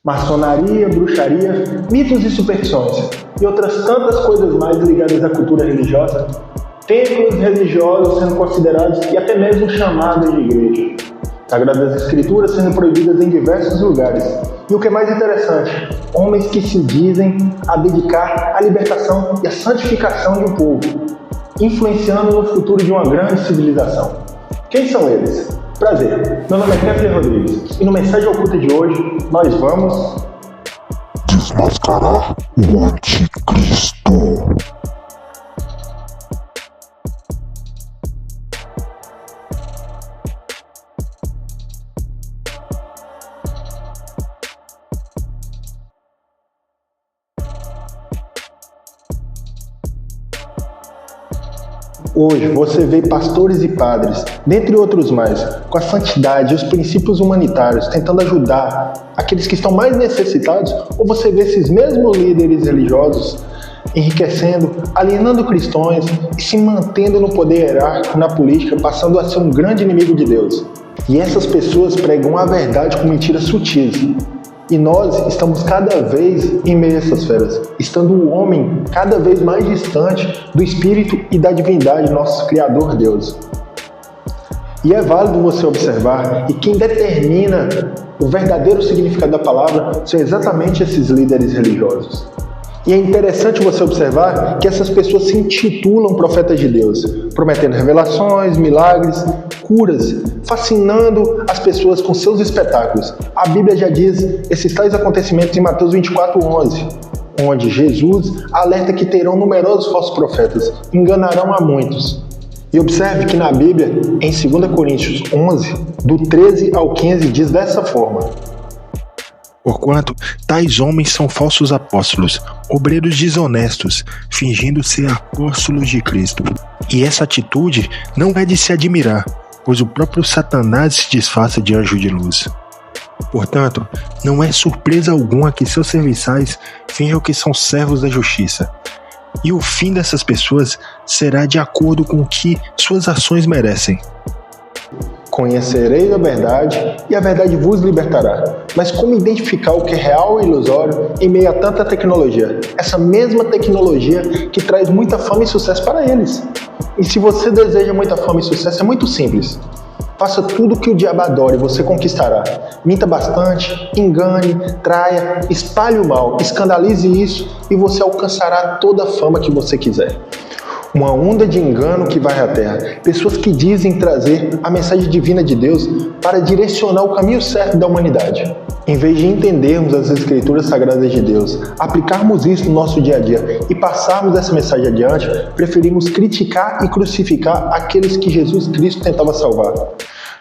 maçonaria, bruxaria, mitos e superstições, e outras tantas coisas mais ligadas à cultura religiosa, templos religiosos sendo considerados e até mesmo chamados de igreja, Sagradas Escrituras sendo proibidas em diversos lugares, e o que é mais interessante, homens que se dizem a dedicar à libertação e à santificação de um povo, influenciando no futuro de uma grande civilização. Quem são eles? Prazer, meu nome é Kefler Rodrigues e no Mensagem Oculta de hoje nós vamos desmascarar o Anticristo. Hoje você vê pastores e padres, dentre outros mais, com a santidade e os princípios humanitários, tentando ajudar aqueles que estão mais necessitados, ou você vê esses mesmos líderes religiosos enriquecendo, alienando cristãos e se mantendo no poder hierárquico na política, passando a ser um grande inimigo de Deus. E essas pessoas pregam a verdade com mentiras sutis. E nós estamos cada vez em meio a essas feras, estando o homem cada vez mais distante do Espírito e da divindade do nosso Criador Deus. E é válido você observar, e quem determina o verdadeiro significado da palavra são exatamente esses líderes religiosos. E é interessante você observar que essas pessoas se intitulam profetas de Deus, prometendo revelações, milagres, curas, fascinando as pessoas com seus espetáculos. A Bíblia já diz esses tais acontecimentos em Mateus 24:11, onde Jesus alerta que terão numerosos falsos profetas, enganarão a muitos. E observe que na Bíblia, em 2 Coríntios 11, do 13 ao 15, diz dessa forma: porquanto tais homens são falsos apóstolos, obreiros desonestos, fingindo ser apóstolos de Cristo. E essa atitude não é de se admirar, pois o próprio Satanás se disfarça de anjo de luz. Portanto, não é surpresa alguma que seus serviçais finjam que são servos da justiça. E o fim dessas pessoas será de acordo com o que suas ações merecem. Conhecereis a verdade, e a verdade vos libertará. Mas como identificar o que é real e ilusório em meio a tanta tecnologia? Essa mesma tecnologia que traz muita fama e sucesso para eles. E se você deseja muita fama e sucesso, é muito simples. Faça tudo que o diabo adora e você conquistará. Minta bastante, engane, traia, espalhe o mal, escandalize isso e você alcançará toda a fama que você quiser. Uma onda de engano que varre a terra. Pessoas que dizem trazer a mensagem divina de Deus para direcionar o caminho certo da humanidade. Em vez de entendermos as Escrituras Sagradas de Deus, aplicarmos isso no nosso dia a dia e passarmos essa mensagem adiante, preferimos criticar e crucificar aqueles que Jesus Cristo tentava salvar.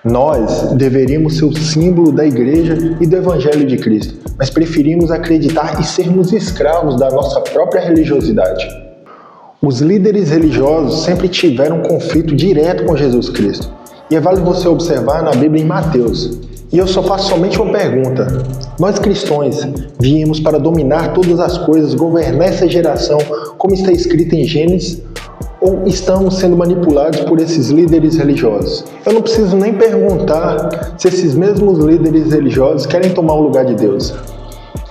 Nós deveríamos ser o símbolo da Igreja e do Evangelho de Cristo, mas preferimos acreditar e sermos escravos da nossa própria religiosidade. Os líderes religiosos sempre tiveram um conflito direto com Jesus Cristo. E é válido você observar na Bíblia em Mateus. E eu só faço somente uma pergunta. Nós cristãos viemos para dominar todas as coisas, governar essa geração, como está escrito em Gênesis, ou estamos sendo manipulados por esses líderes religiosos? Eu não preciso nem perguntar se esses mesmos líderes religiosos querem tomar o lugar de Deus.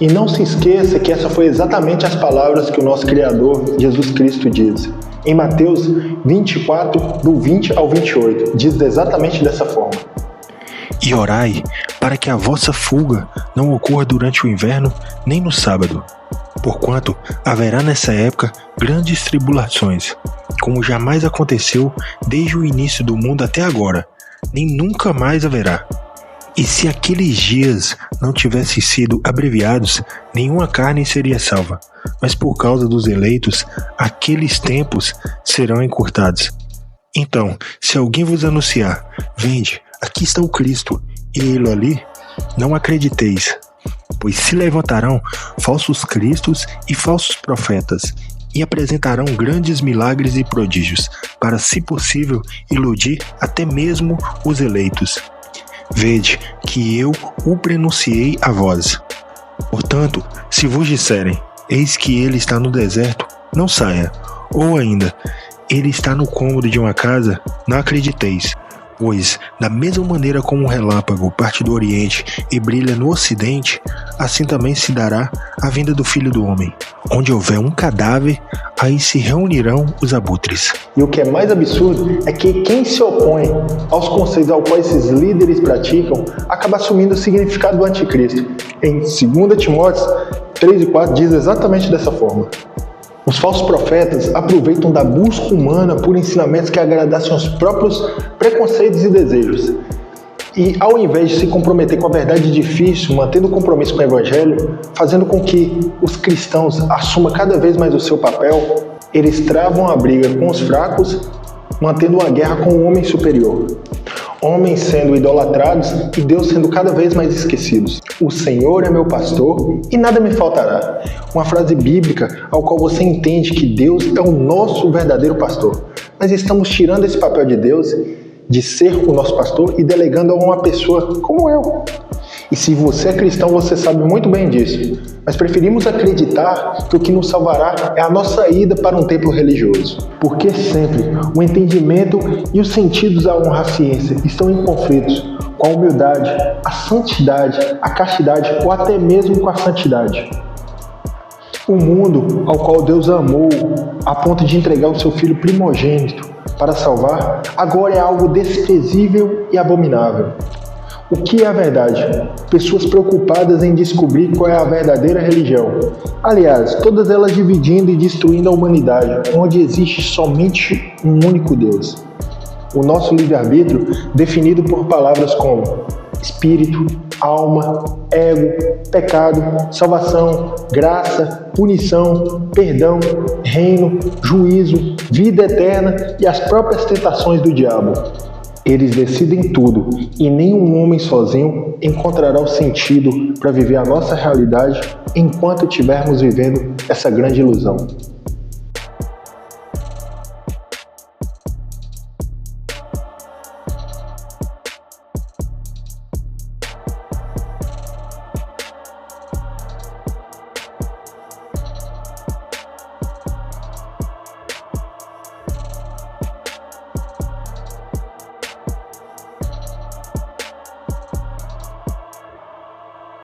E não se esqueça que essa foi exatamente as palavras que o nosso Criador, Jesus Cristo, diz. Em Mateus 24, do 20 ao 28, diz exatamente dessa forma: E orai para que a vossa fuga não ocorra durante o inverno, nem no sábado, porquanto haverá nessa época grandes tribulações, como jamais aconteceu desde o início do mundo até agora, nem nunca mais haverá. E se aqueles dias não tivessem sido abreviados, nenhuma carne seria salva. Mas por causa dos eleitos, aqueles tempos serão encurtados. Então, se alguém vos anunciar, vende, aqui está o Cristo, e ele ali, não acrediteis. Pois se levantarão falsos cristos e falsos profetas, e apresentarão grandes milagres e prodígios, para, se possível, iludir até mesmo os eleitos. Vede que eu o prenunciei a vós. Portanto, se vos disserem, eis que ele está no deserto, não saia. Ou ainda, ele está no cômodo de uma casa, não acrediteis. Pois, da mesma maneira como um relâmpago parte do Oriente e brilha no Ocidente, assim também se dará a vinda do Filho do Homem. Onde houver um cadáver, aí se reunirão os abutres. E o que é mais absurdo é que quem se opõe aos conceitos aos quais esses líderes praticam acaba assumindo o significado do anticristo. Em 2 Timóteo 3 e 4 diz exatamente dessa forma. Os falsos profetas aproveitam da busca humana por ensinamentos que agradassem aos próprios preconceitos e desejos. E ao invés de se comprometer com a verdade difícil, mantendo o compromisso com o Evangelho, fazendo com que os cristãos assumam cada vez mais o seu papel, eles travam a briga com os fracos, mantendo uma guerra com o homem superior. Homens sendo idolatrados e Deus sendo cada vez mais esquecidos. O Senhor é meu pastor e nada me faltará. Uma frase bíblica ao qual você entende que Deus é o nosso verdadeiro pastor. Mas estamos tirando esse papel de Deus, de ser o nosso pastor, e delegando a uma pessoa como eu. E se você é cristão, você sabe muito bem disso. Mas preferimos acreditar que o que nos salvará é a nossa ida para um templo religioso. Porque sempre o entendimento e os sentidos à honra à ciência estão em conflitos com a humildade, a santidade, a castidade ou até mesmo com a santidade. O mundo ao qual Deus amou a ponto de entregar o seu Filho primogênito para salvar, agora é algo desprezível e abominável. O que é a verdade? Pessoas preocupadas em descobrir qual é a verdadeira religião. Aliás, todas elas dividindo e destruindo a humanidade, onde existe somente um único Deus. O nosso livre-arbítrio, definido por palavras como espírito, alma, ego, pecado, salvação, graça, punição, perdão, reino, juízo, vida eterna e as próprias tentações do diabo. Eles decidem tudo e nenhum homem sozinho encontrará o sentido para viver a nossa realidade enquanto estivermos vivendo essa grande ilusão.